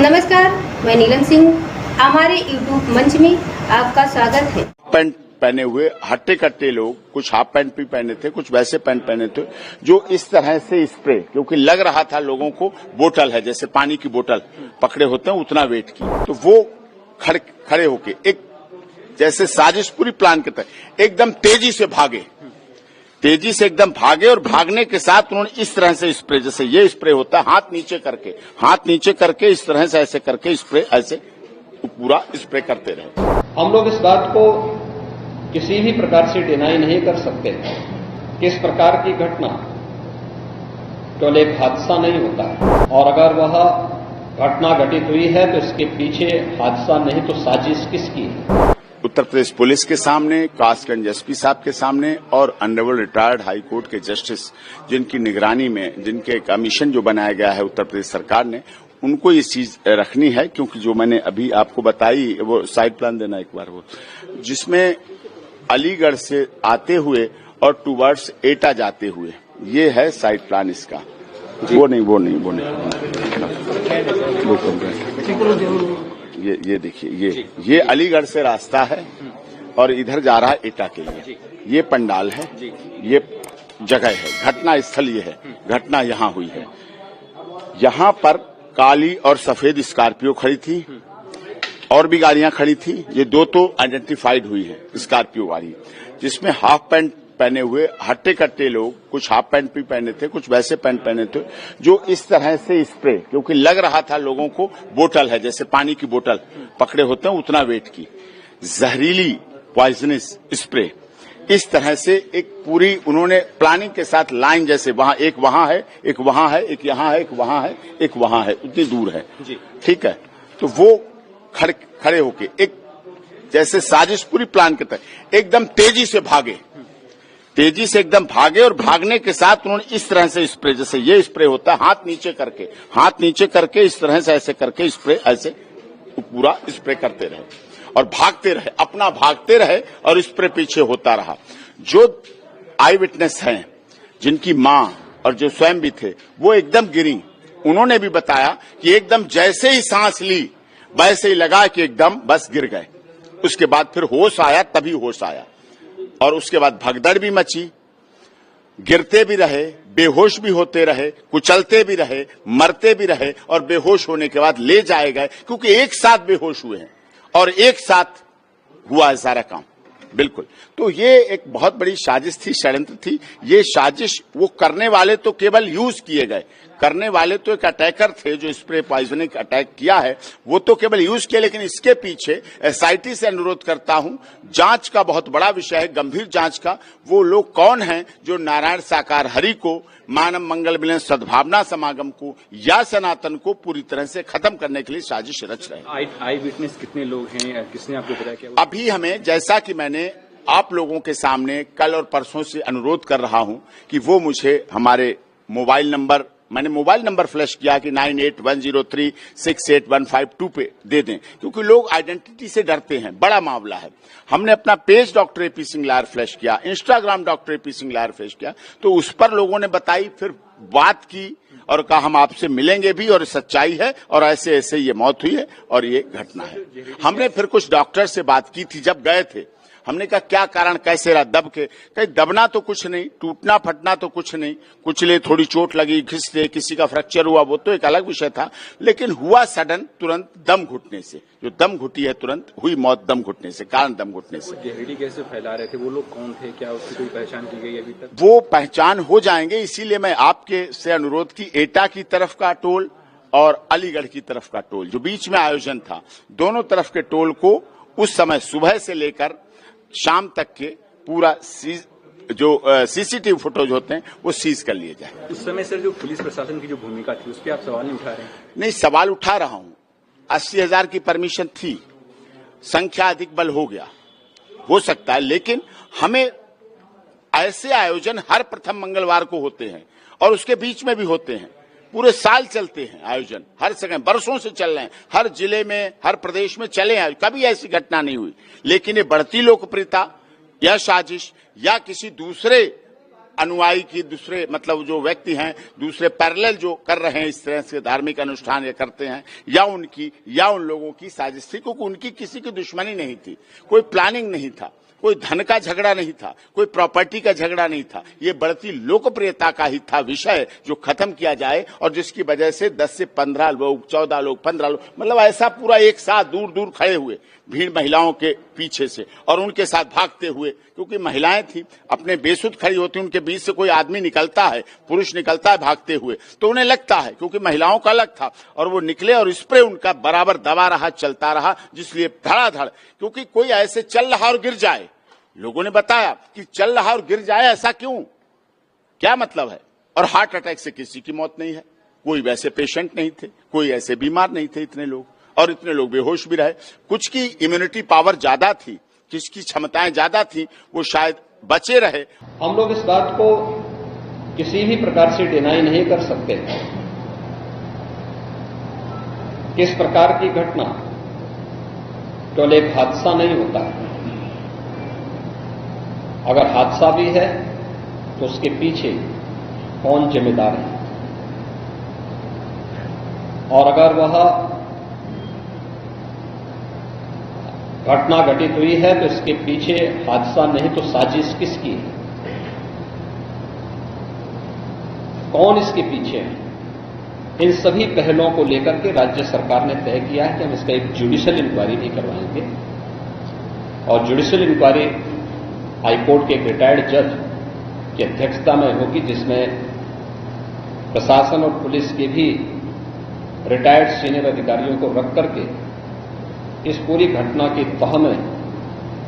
नमस्कार, मैं नीलम सिंह। हमारे यूट्यूब मंच में आपका स्वागत है। पैंट पहने हुए हट्टे कट्टे लोग, कुछ हाफ पैंट भी पहने थे, कुछ वैसे पैंट पहने थे, जो इस तरह से स्प्रे, क्योंकि लग रहा था लोगों को बोतल है, जैसे पानी की बोतल पकड़े होते हैं उतना वेट की, तो वो खड़े होके एक जैसे साजिश पूरी प्लान के तहत एकदम तेजी से एकदम भागे और भागने के साथ उन्होंने इस तरह से स्प्रे, जैसे ये स्प्रे होता है, हाथ नीचे करके इस तरह से ऐसे करके स्प्रे ऐसे पूरा स्प्रे करते रहे। हम लोग इस बात को किसी भी प्रकार से डिनाई नहीं कर सकते कि इस प्रकार की घटना केवल एक हादसा नहीं होता है, और अगर वह घटना घटित हुई है तो इसके पीछे हादसा नहीं तो साजिश किसकी है। उत्तर प्रदेश पुलिस के सामने, कासगंज एसपी साहब के सामने और ऑनरेबल रिटायर्ड हाई कोर्ट के जस्टिस, जिनकी निगरानी में, जिनके कमीशन जो बनाया गया है उत्तर प्रदेश सरकार ने, उनको ये चीज रखनी है। क्योंकि जो मैंने अभी आपको बताई, वो साइड प्लान देना एक बार, वो जिसमें अलीगढ़ से आते हुए और टूवर्ड्स एटा जाते हुए, ये है साइड प्लान इसका। वो नहीं ये देखिए, ये अलीगढ़ से रास्ता है और इधर जा रहा है एटा के लिए। ये पंडाल है, ये जगह है, घटना स्थल ये है, घटना यहाँ हुई है। यहाँ पर काली और सफेद स्कॉर्पियो खड़ी थी, और भी गाड़ियां खड़ी थी। ये दो तो आइडेंटिफाइड हुई है स्कॉर्पियो गाड़ी, जिसमें हाफ पैंट पहने हुए हट्टे कट्टे लोग, कुछ हाफ पैंट भी पहने थे, कुछ वैसे पैंट पहने थे, जो इस तरह से स्प्रे, क्योंकि लग रहा था लोगों को बोतल है, जैसे पानी की बोतल पकड़े होते हैं उतना वेट की, जहरीली पॉइजनस स्प्रे, इस तरह से एक पूरी उन्होंने प्लानिंग के साथ लाइन, जैसे वहां एक वहां है, एक वहां है, एक यहाँ है, एक वहां है, एक वहां है, उतनी दूर है, ठीक है। तो वो खड़े होके एक जैसे साजिश पूरी प्लान के तहत एकदम तेजी से एकदम भागे और भागने के साथ उन्होंने इस तरह से स्प्रे, जैसे ये स्प्रे होता है, हाथ नीचे करके इस तरह से ऐसे करके स्प्रे ऐसे पूरा स्प्रे करते रहे और भागते रहे और स्प्रे पीछे होता रहा। जो आई विटनेस हैं, जिनकी मां और जो स्वयं भी थे, वो एकदम गिरी। उन्होंने भी बताया कि एकदम जैसे ही सांस ली वैसे ही लगा कि एकदम बस गिर गए। उसके बाद फिर होश आया, तभी होश आया, और उसके बाद भगदड़ भी मची, गिरते भी रहे, बेहोश भी होते रहे, कुचलते भी रहे, मरते भी रहे, और बेहोश होने के बाद ले जाए गए, क्योंकि एक साथ बेहोश हुए हैं और एक साथ हुआ है सारा काम। बिल्कुल, तो ये एक बहुत बड़ी साजिश थी, षड्यंत्र थी। ये साजिश, वो करने वाले तो केवल यूज किए गए, करने वाले तो एक अटैकर थे जो स्प्रे पॉइजनिंग अटैक किया है, वो तो केवल यूज किया। लेकिन इसके पीछे एसआईटी से अनुरोध करता हूं, जांच का बहुत बड़ा विषय है, गंभीर जांच का। वो लोग कौन हैं जो नारायण साकार हरि को, मानव मंगल मिलन सद्भावना समागम को या सनातन को पूरी तरह से खत्म करने के लिए साजिश रच रहे हैं। आई विटनेस कितने लोग हैं, किसने आपको बताया क्या? अभी हमें, जैसा कि मैंने आप लोगों के सामने कल और परसों से अनुरोध कर रहा हूं कि वो मुझे हमारे मैंने मोबाइल नंबर फ्लैश किया कि 9810368152 पे दे दें, क्योंकि लोग आइडेंटिटी से डरते हैं, बड़ा मामला है। हमने अपना page doctor AP Singh lawyer flash किया, Instagram doctor AP Singh lawyer flash किया, तो उस पर लोगों ने बताई, फिर बात की और कहा हम आपसे मिलेंगे भी, और सच्चाई है, और ऐसे ऐसे ये मौत हुई है और ये घटना है। हमने फिर कुछ डॉक्टर से बात की थी जब गए थे, हमने कहा क्या कारण, कैसे रहा, दब के? कहीं दबना तो कुछ नहीं, टूटना फटना तो कुछ नहीं, कुचले, थोड़ी चोट लगी, घिसते, किसी का फ्रैक्चर हुआ, वो तो एक अलग विषय था, लेकिन हुआ सडन, तुरंत दम घुटने से। जो दम घुटी है, तुरंत हुई मौत दम घुटने से, कारण दम घुटने से। जहरीली कैसे फैला रहे थे वो लोग, कौन थे, क्या उसकी कोई पहचान की गई अभी तक? वो पहचान हो जाएंगे, इसीलिए मैं आपके से अनुरोध की, एटा की तरफ का टोल और अलीगढ़ की तरफ का टोल, जो बीच में आयोजन था, दोनों तरफ के टोल को उस समय सुबह से लेकर शाम तक के पूरा जो सीसीटीवी फुटेज होते हैं वो सीज कर लिए जाए। उस समय सर जो पुलिस प्रशासन की जो भूमिका थी, उस पर आप सवाल नहीं उठा रहे हैं? नहीं, सवाल उठा रहा हूं। 80,000 की परमिशन थी, संख्या अधिक बल हो गया, हो सकता है, लेकिन हमें ऐसे आयोजन हर प्रथम मंगलवार को होते हैं और उसके बीच में भी होते हैं, पूरे साल चलते हैं आयोजन, हर जगह बरसों से चल रहे हैं, हर जिले में, हर प्रदेश में चले हैं, कभी ऐसी घटना नहीं हुई। लेकिन ये बढ़ती लोकप्रियता या साजिश या किसी दूसरे अनुयायी की दूसरे मतलब जो व्यक्ति हैं दूसरे पैरेलल जो कर रहे हैं इस तरह से धार्मिक अनुष्ठान ये करते हैं या उन लोगों की साजिश थी, क्योंकि उनकी किसी की दुश्मनी नहीं थी, कोई प्लानिंग नहीं था, कोई धन का झगड़ा नहीं था, कोई प्रॉपर्टी का झगड़ा नहीं था। ये बढ़ती लोकप्रियता का ही था विषय जो खत्म किया जाए और जिसकी वजह से 10 से 15 लोग 14 लोग 15 लोग मतलब ऐसा पूरा एक साथ दूर दूर खड़े हुए भीड़ महिलाओं के पीछे से और उनके साथ भागते हुए, क्योंकि महिलाएं थी अपने बेसुध खड़ी होती, उनके बीच से कोई आदमी निकलता है, पुरुष निकलता है भागते हुए तो उन्हें लगता है, क्योंकि महिलाओं का अलग था और वो निकले और स्प्रे उनका बराबर दबा रहा चलता रहा, जिसलिए धड़ाधड़, क्योंकि कोई ऐसे चल रहा और गिर जाए, लोगों ने बताया कि चल रहा और गिर जाए ऐसा क्यों, क्या मतलब है। और हार्ट अटैक से किसी की मौत नहीं है, कोई वैसे पेशेंट नहीं थे, कोई ऐसे बीमार नहीं थे इतने लोग, और इतने लोग बेहोश भी रहे। कुछ की इम्यूनिटी पावर ज्यादा थी, किसकी क्षमताएं ज्यादा थी, वो शायद बचे रहे। हम लोग इस बात को किसी भी प्रकार से डिनाई नहीं कर सकते कि इस प्रकार की घटना केवल एक हादसा नहीं होता है। अगर हादसा भी है तो उसके पीछे कौन जिम्मेदार है, और अगर वह घटना घटित हुई है तो इसके पीछे हादसा नहीं तो साजिश किसकी है, कौन इसके पीछे है। इन सभी पहलुओं को लेकर के राज्य सरकार ने तय किया है कि हम इसका एक जुडिशियल इंक्वायरी भी करवाएंगे, और जुडिशियल इंक्वायरी हाईकोर्ट के एक रिटायर्ड जज की अध्यक्षता में होगी, जिसमें प्रशासन और पुलिस के भी रिटायर्ड सीनियर अधिकारियों को रख करके इस पूरी घटना की तह में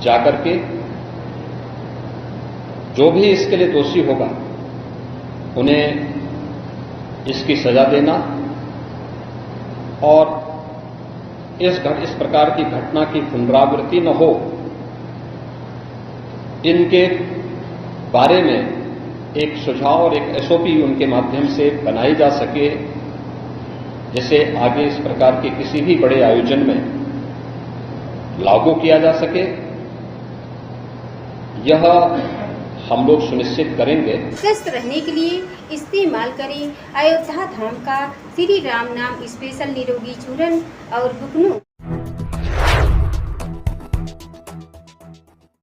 जाकर के जो भी इसके लिए दोषी होगा उन्हें इसकी सजा देना, और इस प्रकार की घटना की पुनरावृत्ति न हो, इनके बारे में एक सुझाव और एक एसओपी उनके माध्यम से बनाई जा सके, जिसे आगे इस प्रकार के किसी भी बड़े आयोजन में लागू किया जा सके, यह हम लोग सुनिश्चित करेंगे। स्वस्थ रहने के लिए इस्तेमाल करें अयोध्या धाम का श्री राम नाम स्पेशल निरोगी चूर्ण और बुकनू।